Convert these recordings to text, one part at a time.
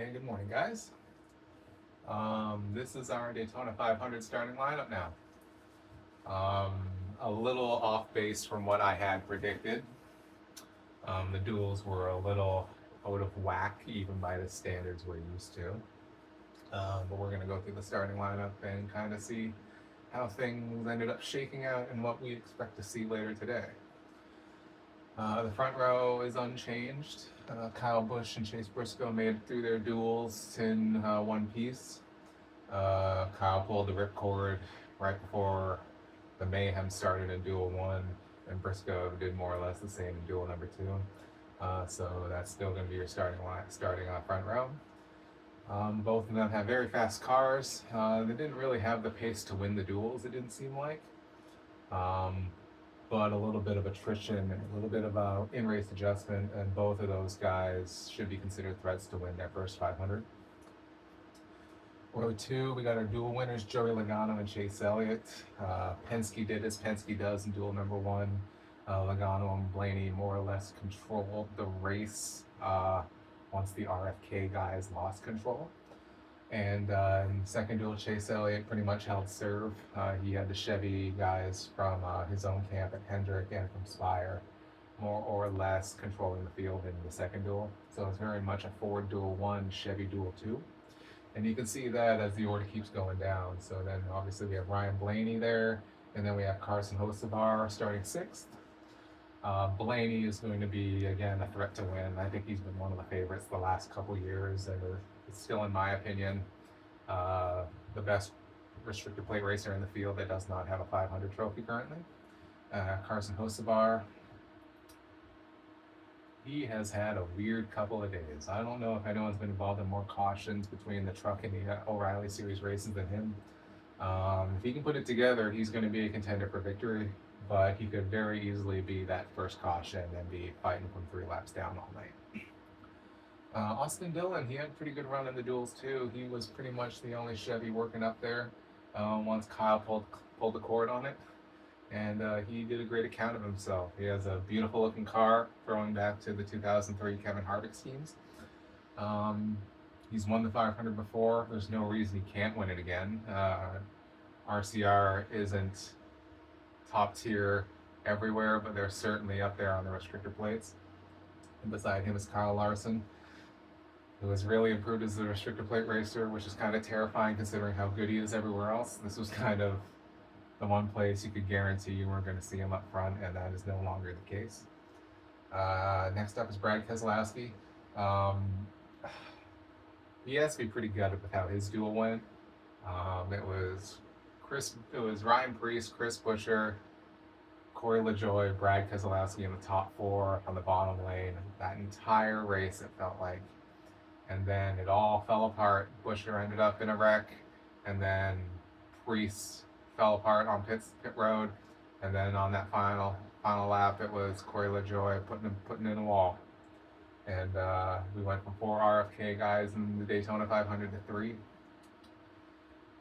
Hey, good morning, guys. This is our Daytona 500 starting lineup now. Um, a little off base from what I had predicted. The duels were a little out of whack, even by the standards we're used to. But we're going to go through the starting lineup and kind of see how things ended up shaking out and what we expect to see later today. The front row is unchanged. Kyle Busch and Chase Briscoe made it through their duels in one piece. Kyle pulled the ripcord right before the mayhem started in duel one, and Briscoe did more or less the same in duel number two. So that's still going to be your starting line, starting front row. Both of them have very fast cars. They didn't really have the pace to win the duels, it didn't seem like. But a little bit of attrition and a little bit of a in-race adjustment, and both of those guys should be considered threats to win their first 500. Row two, we got our dual winners, Joey Logano and Chase Elliott. Penske did as Penske does in duel number one. Logano and Blaney more or less controlled the race once the RFK guys lost control. And in the second duel, Chase Elliott pretty much held serve. He had the Chevy guys from his own camp at Hendrick and from Spire more or less controlling the field in the second duel. So it's very much a Ford duel one, Chevy duel two. And you can see that as the order keeps going down. So then obviously we have Ryan Blaney there, and then we have Carson Hocevar starting sixth. Blaney is going to be, again, a threat to win. I think he's been one of the favorites the last couple years, and it's still, in my opinion, the best restrictor plate racer in the field that does not have a 500 trophy currently. Carson Hocevar, he has had a weird couple of days. I don't know if anyone's been involved in more cautions between the truck and the O'Reilly Series races than him. If he can put it together, he's going to be a contender for victory, but he could very easily be that first caution and be fighting from 3 laps down all night. Austin Dillon, he had a pretty good run in the duels too. He was pretty much the only Chevy working up there once Kyle pulled the cord on it. And he did a great account of himself. He has a beautiful looking car, throwing back to the 2003 Kevin Harvick schemes. He's won the 500 before. There's no reason he can't win it again. RCR isn't top tier everywhere, but they're certainly up there on the restrictor plates. And beside him is Kyle Larson, who has really improved as a restrictor plate racer, which is kind of terrifying considering how good he is everywhere else. This was kind of the one place you could guarantee you weren't going to see him up front, and that is no longer the case. Next up is Brad Keselowski. He has to be pretty gutted with how his duel went. It was Ryan Preece, Chris Buescher, Corey LaJoie, Brad Keselowski in the top 4 on the bottom lane. That entire race, it felt like. And then it all fell apart. Buescher ended up in a wreck, and then Preece fell apart on pit road, and then on that final lap, it was Corey LaJoie putting in a wall. And we went from 4 RFK guys in the Daytona 500 to 3.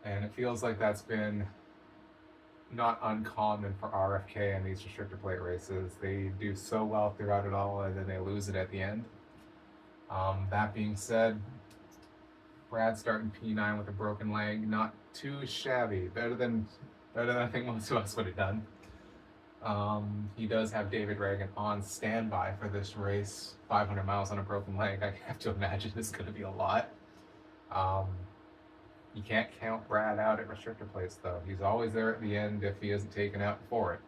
And it feels like that's been not uncommon for RFK in these restrictor plate races. They do so well throughout it all, and then they lose it at the end. That being said, Brad starting P9 with a broken leg, not too shabby. Better than I think most of us would have done. He does have David Reagan on standby for this race. 500 miles on a broken leg, I have to imagine it's going to be a lot. You can't count Brad out at restrictor plates, though. He's always there at the end if he isn't taken out before it.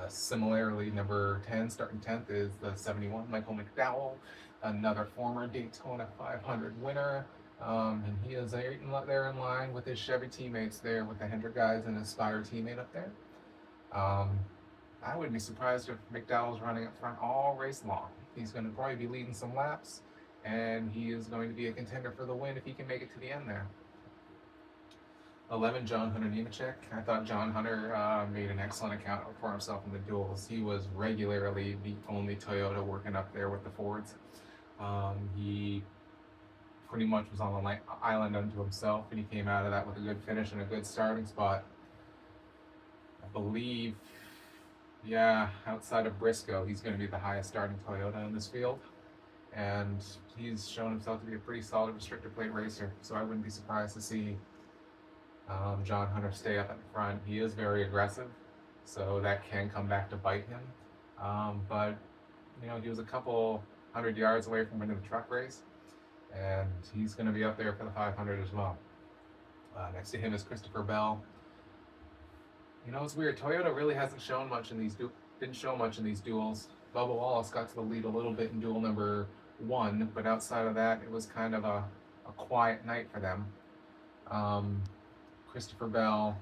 Similarly, number 10, starting 10th, is the 71, Michael McDowell, another former Daytona 500 winner. And he is there in line with his Chevy teammates there, with the Hendrick guys and his Spire teammate up there. I wouldn't be surprised if McDowell's running up front all race long. He's going to probably be leading some laps, and he is going to be a contender for the win if he can make it to the end there. 11, John Hunter Nemechek. I thought John Hunter made an excellent account for himself in the duels. He was regularly the only Toyota working up there with the Fords. He pretty much was on the island unto himself, and he came out of that with a good finish and a good starting spot. I believe, outside of Briscoe, he's going to be the highest starting Toyota in this field. and he's shown himself to be a pretty solid restrictor plate racer. So I wouldn't be surprised to see John Hunter stay up at the front. He is very aggressive, so that can come back to bite him. But he was a couple 100 yards away from winning the truck race, and he's going to be up there for the 500 as well. Next to him is Christopher Bell. It's weird. Toyota really hasn't shown much in these didn't show much in these duels. Bubba Wallace got to the lead a little bit in duel number 1, but outside of that, it was kind of a quiet night for them. Christopher Bell,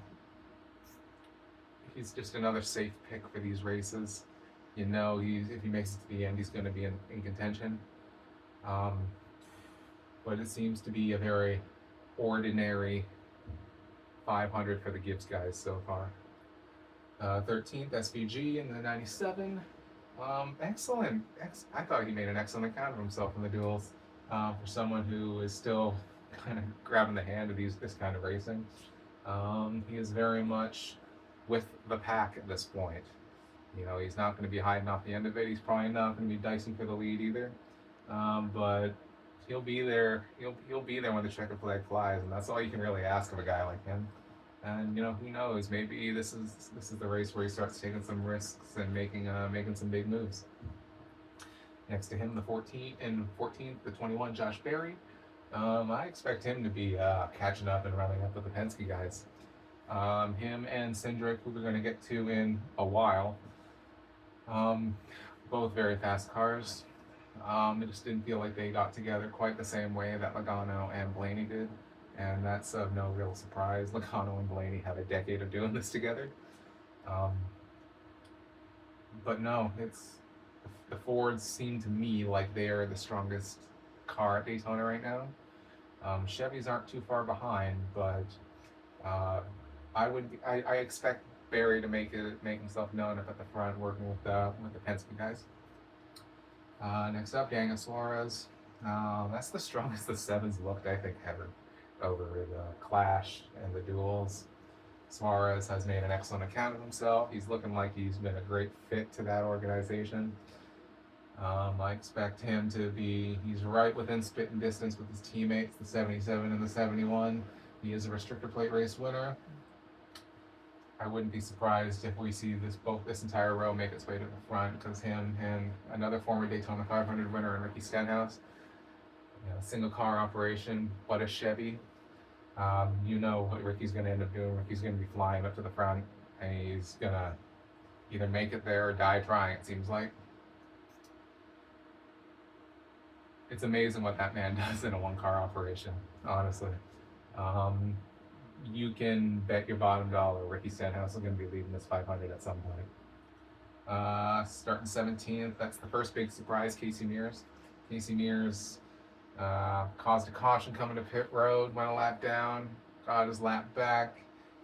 he's just another safe pick for these races. If he makes it to the end, he's going to be in contention. But it seems to be a very ordinary 500 for the Gibbs guys so far. 13th SVG in the 97. Excellent. I thought he made an excellent account of himself in the duels. For someone who is still kind of grabbing the hand of this kind of racing, he is very much with the pack at this point. He's not going to be hiding off the end of it. He's probably not going to be dicing for the lead either. But he'll be there. He'll be there when the checkered flag flies, and that's all you can really ask of a guy like him. And who knows? Maybe this is the race where he starts taking some risks and making some big moves. Next to him, the 14th, the 21, Josh Berry. I expect him to be catching up and running up with the Penske guys. Him and Cindric, who we're going to get to in a while. Both very fast cars. It just didn't feel like they got together quite the same way that Logano and Blaney did. And that's of no real surprise. Logano and Blaney have a decade of doing this together. But no, the Fords seem to me like they are the strongest car at Daytona right now. Chevys aren't too far behind, but I expect Barry to make himself known up at the front, working with the Penske guys. Next up, Daniel Suarez. That's the strongest the sevens looked, I think, ever over the Clash and the duels. Suarez has made an excellent account of himself. He's looking like he's been a great fit to that organization. I expect him to he's right within spitting distance with his teammates, the 77 and the 71. He is a restrictor plate race winner. I wouldn't be surprised if we see this entire row make its way to the front, because him and another former Daytona 500 winner, Ricky Stenhouse, single car operation, but a Chevy. What Ricky's going to end up doing. Ricky's going to be flying up to the front, and he's going to either make it there or die trying, it seems like. It's amazing what that man does in a one-car operation, honestly. You can bet your bottom dollar Ricky Stenhouse is going to be leading this 500 at some point. Starting 17th, that's the first big surprise, Casey Mears. Casey Mears caused a caution coming to pit road, went a lap down, got his lap back,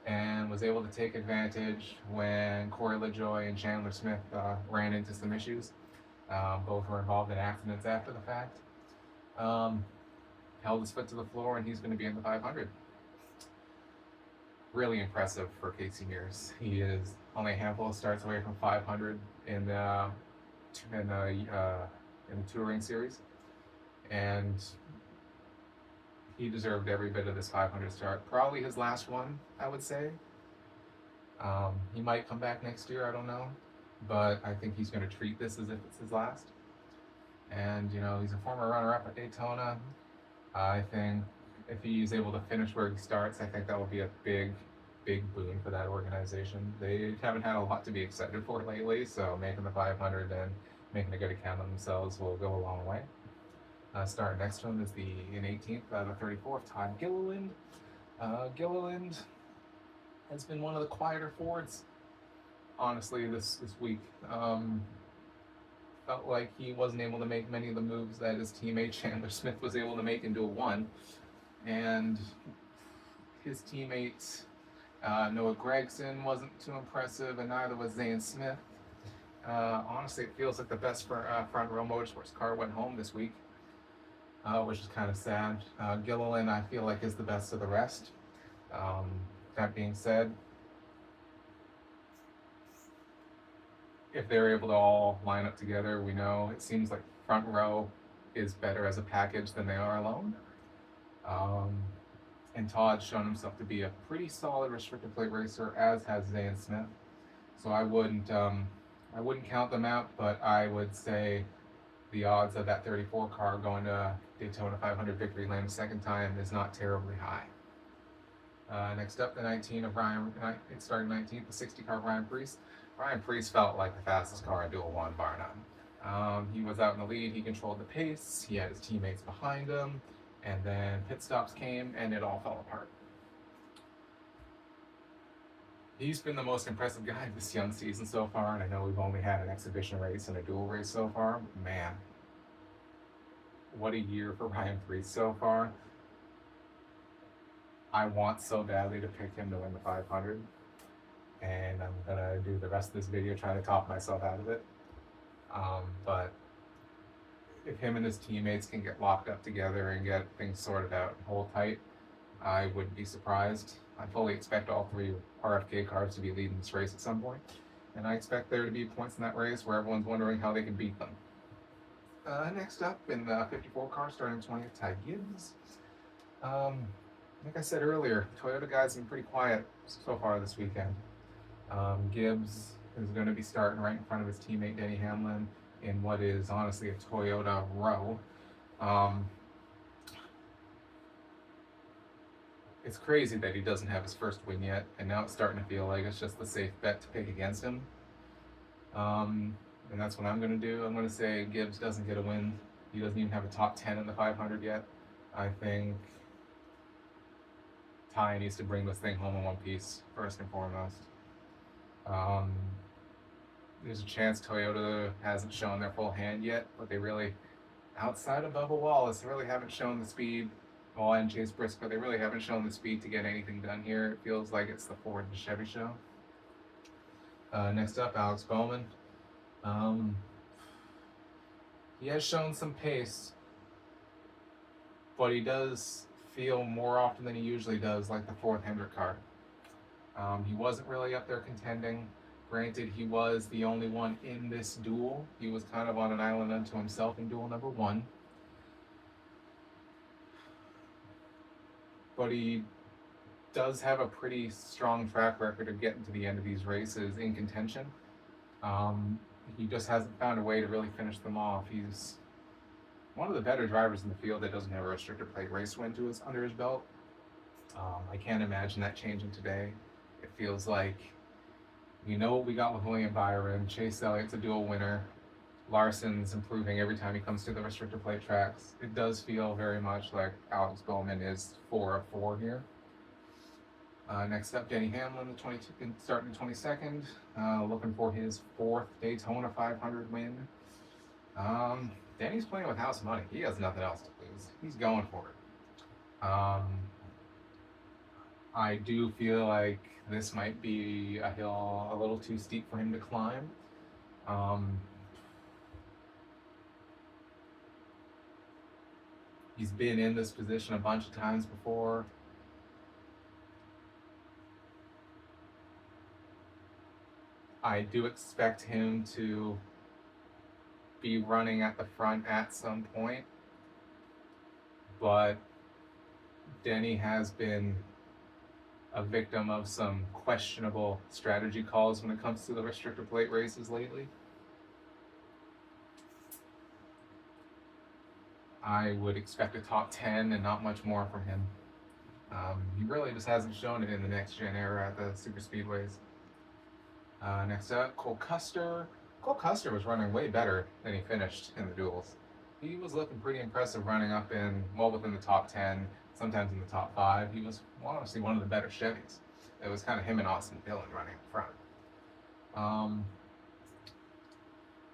and was able to take advantage when Corey LaJoie and Chandler Smith ran into some issues. Both were involved in accidents after the fact. Held his foot to the floor, and he's going to be in the 500. Really impressive for Casey Mears. He is only a handful of starts away from 500 in the touring series, and he deserved every bit of this 500 start. Probably his last one, I would say. He might come back next year, I don't know, but I think he's going to treat this as if it's his last. And he's a former runner-up at Daytona. I think if he's able to finish where he starts, I think that will be a big boon for that organization. They haven't had a lot to be excited for lately, so making the 500 and making a good account of themselves will go a long way. Starting next to him is in 18th, the 34th, Todd Gilliland. Gilliland has been one of the quieter Fords, honestly, this week. Felt like he wasn't able to make many of the moves that his teammate Chandler Smith was able to make in Duel 1. And his teammates, Noah Gregson wasn't too impressive, and neither was Zane Smith. Honestly, it feels like the best front row motorsports car went home this week, which is kind of sad. Gilliland, I feel like, is the best of the rest. That being said, if they're able to all line up together, we know it seems like front row is better as a package than they are alone. Um, and Todd's shown himself to be a pretty solid restrictor plate racer, as has Zane Smith. So I wouldn't count them out, but I would say the odds of that 34 car going to Daytona 500 victory lane a second time is not terribly high. Next up, the 19 of Ryan, it started 19th, the 60 car Ryan Preece. Ryan Preece felt like the fastest car in Duel 1, bar none. He was out in the lead, he controlled the pace, he had his teammates behind him, and then pit stops came and it all fell apart. He's been the most impressive guy this young season so far, and I know we've only had an exhibition race and a dual race so far. Man, what a year for Ryan Preece so far. I want so badly to pick him to win the 500, and I'm gonna do the rest of this video trying to talk myself out of it. But if him and his teammates can get locked up together and get things sorted out and hold tight, I wouldn't be surprised. I fully expect all three RFK cars to be leading this race at some point, and I expect there to be points in that race where everyone's wondering how they can beat them. Next up, in the 54 car, starting 20th, Ty Gibbs. Like I said earlier, Toyota guys have been pretty quiet so far this weekend. Gibbs is going to be starting right in front of his teammate Denny Hamlin in what is honestly a Toyota row. It's crazy that he doesn't have his first win yet, and now it's starting to feel like it's just the safe bet to pick against him. And that's what I'm going to do. I'm going to say Gibbs doesn't get a win. He doesn't even have a top 10 in the 500 yet. I think Ty needs to bring this thing home in one piece, first and foremost. There's a chance Toyota hasn't shown their full hand yet, but they really, outside of Bubba Wallace, really haven't shown the speed. Well, and Chase Briscoe, they really haven't shown the speed to get anything done here. It feels like it's the Ford and Chevy show. Next up, Alex Bowman. He has shown some pace, but he does feel more often than he usually does like the fourth Hendrick car. He wasn't really up there contending. Granted, he was the only one in this duel. He was kind of on an island unto himself in duel number 1. But he does have a pretty strong track record of getting to the end of these races in contention. He just hasn't found a way to really finish them off. He's one of the better drivers in the field that doesn't have a restrictor plate race win under his belt. I can't imagine that changing today. It feels like we know what we got with William Byron. Chase Elliott's a dual winner. Larson's improving every time he comes to the restrictor plate tracks. It does feel very much like Alex Bowman is 4 of 4 here. Next up, Denny Hamlin, starting 22nd, looking for his 4th Daytona 500 win. Denny's playing with house money. He has nothing else to lose. He's going for it. I do feel like this might be a hill a little too steep for him to climb. He's been in this position a bunch of times before. I do expect him to be running at the front at some point, but Denny has been a victim of some questionable strategy calls when it comes to the restrictor plate races lately. I would expect a top 10 and not much more from him. He really just hasn't shown it in the next gen era at the super speedways. Next up, Cole Custer. Cole Custer was running way better than he finished in the duels. He was looking pretty impressive running up within the top 10, sometimes in the top 5. He was honestly one of the better Chevys. It was kind of him and Austin Dillon running in front.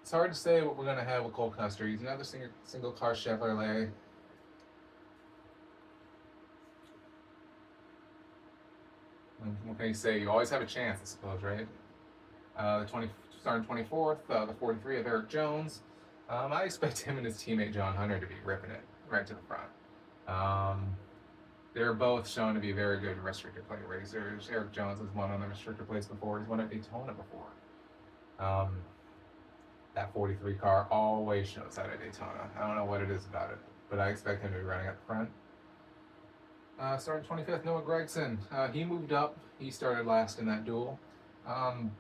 It's hard to say what we're going to have with Cole Custer. He's another single car Chevrolet. What can you say? You always have a chance, I suppose, right? Starting 24th, the 43 of Eric Jones. I expect him and his teammate John Hunter to be ripping it right to the front. They're both shown to be very good restrictor plate racers. Eric Jones has won on the restrictor plates before. He's won at Daytona before. That 43 car always shows out at Daytona. I don't know what it is about it, but I expect him to be running at the front. Starting 25th, Noah Gregson. He moved up. He started last in that duel. Um,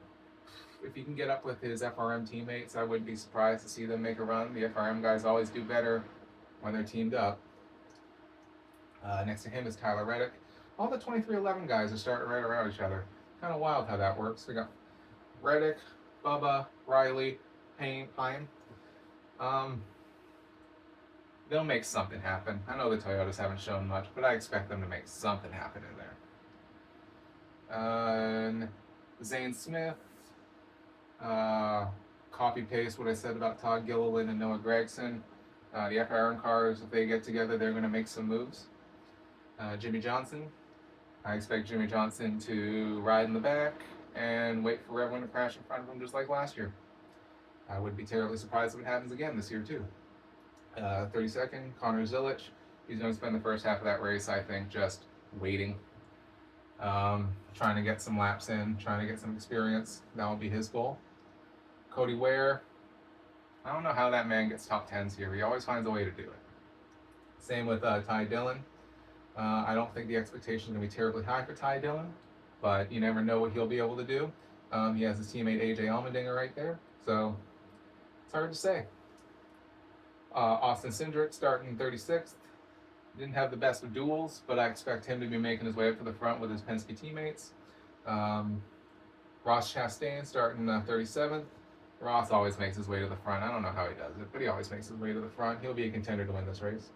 if he can get up with his FRM teammates, I wouldn't be surprised to see them make a run. The FRM guys always do better when they're teamed up. Next to him is Tyler Reddick. All the 2311 guys are starting right around each other. Kind of wild how that works. We got Reddick, Bubba, Riley, Pine. They'll make something happen. I know the Toyotas haven't shown much, but I expect them to make something happen in there. Zane Smith. Copy paste what I said about Todd Gilliland and Noah Gregson. The FRM cars, if they get together, they're going to make some moves. Jimmy Johnson. I expect Jimmy Johnson to ride in the back and wait for everyone to crash in front of him just like last year. I would be terribly surprised if it happens again this year too. 32nd, Connor Zilich. He's going to spend the first half of that race, I think, just waiting. Trying to get some laps in, trying to get some experience. That will be his goal. Cody Ware. I don't know how that man gets top 10s here. He always finds a way to do it. Same with Ty Dillon. I don't think the expectation is going to be terribly high for Ty Dillon, but you never know what he'll be able to do. He has his teammate AJ Allmendinger right there, so it's hard to say. Austin Cindric starting 36th. Didn't have the best of duels, but I expect him to be making his way up to the front with his Penske teammates. Ross Chastain starting 37th. Ross always makes his way to the front. I don't know how he does it, but he always makes his way to the front. He'll be a contender to win this race.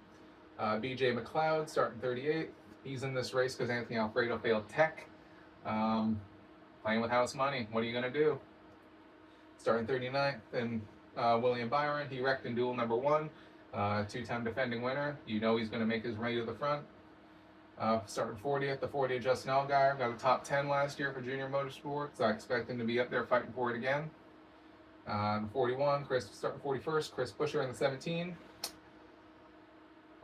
BJ McLeod starting 38th. He's in this race because Anthony Alfredo failed tech. Playing with house money. What are you going to do? Starting 39th, and William Byron. He wrecked in duel number 1. Two-time defending winner. You know he's going to make his way to the front. Starting 40th, the 40 Justin Allgaier. Got a top 10 last year for Junior Motorsports. I expect him to be up there fighting for it again. 41, starting 41st, Chris Buescher in the 17.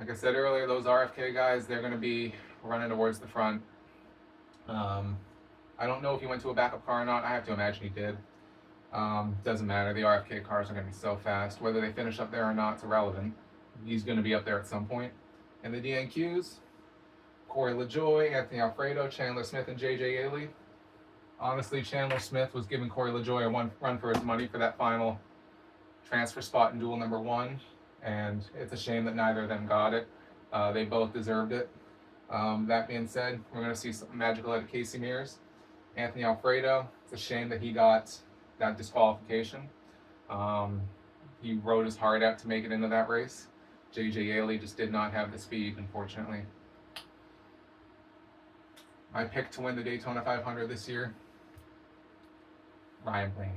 Like I said earlier, those RFK guys, they're going to be running towards the front. I don't know if he went to a backup car or not. I have to imagine he did. Doesn't matter. The RFK cars are going to be so fast. Whether they finish up there or not, it's irrelevant. He's going to be up there at some point. And the DNQs, Corey LaJoie, Anthony Alfredo, Chandler Smith, and JJ Ailey. Honestly, Chandler Smith was giving Corey LaJoie a run for his money for that final transfer spot in duel number 1. And it's a shame that neither of them got it. They both deserved it. That being said, we're going to see something magical out of Casey Mears. Anthony Alfredo, it's a shame that he got that disqualification. He rode his heart out to make it into that race. JJ Ailey just did not have the speed, unfortunately. My pick to win the Daytona 500 this year, Ryan Blaney.